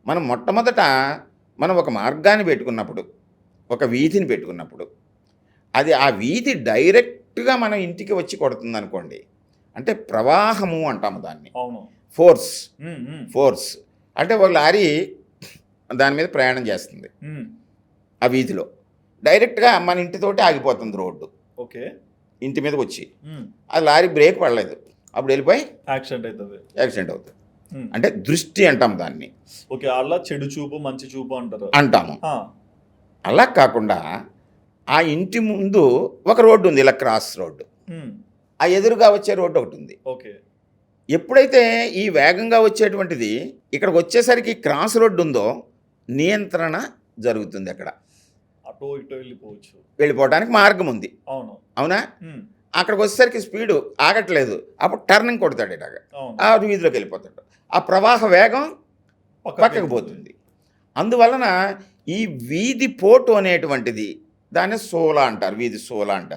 మనం మొట్టమొదట మనం ఒక మార్గాన్ని పెట్టుకున్నప్పుడు, ఒక వీధిని పెట్టుకున్నప్పుడు, అది ఆ వీధి డైరెక్ట్‌గా మన ఇంటికి వచ్చి కొడుతుందనుకోండి. అంటే ప్రవాహము అంటాము దాన్ని. అవును. ఫోర్స్. హ్మ్. హ్మ్. ఫోర్స్. అంటే ఒక లారీ దాని మీద ప్రయాణం చేస్తుంది. హ్మ్. ఆ వీధిలో. డైరెక్ట్‌గా మన ఇంటితోటి ఆగిపోతుంది రోడ్డు. ఓకే. ఇంటి మీదకొచ్చి. హ్మ్. ఆ లారీ బ్రేక్ పడలేదు. అప్పుడు వెళ్ళిపోయి యాక్సిడెంట్ అయితది. యాక్సిడెంట్ అవుతుంది. హ్మ్. అంటే దృష్టి అంటాం దాన్ని. ఓకే. అలా చెడు చూపు, మంచి చూపు అంటారు. అంటాము. ఆ! అలా కాకుండా ఆ ఇంటి ముందు ఒక రోడ్డు ఉంది. ఇలా క్రాస్ రోడ్డు. హ్మ్. ఆ ఎదురుగా వచ్చే రోడ్డు ఒకటుంది. ఓకే. ఎప్పుడైతే ఈ వేగంగా వచ్చేటువంటిది ఇక్కడికి వచ్చేసరికి క్రాస్ రోడ్డు ఉందో నియంత్రణ జరుగుతుంది అక్కడ. అటో ఇటో వెళ్ళిపోవచ్చు. వెళ్ళిపోవడానికి మార్గం ఉంది. అవును. అవునా? హ్మ్. అక్కడికి వచ్చేసరికి స్పీడు ఆగట్లేదు. అప్పుడు టర్నింగ్ కొడతాడు ఇలాగ. అవును. ఆ వీధిలోకి వెళ్ళిపోతాడు. ఆ ప్రవాహ వేగం పక్కకు పోతుంది. అందువలన ఈ వీధి పోటు అనేటువంటిది దాన్ని సోల అంటారు. వీధి సోల అంటారు.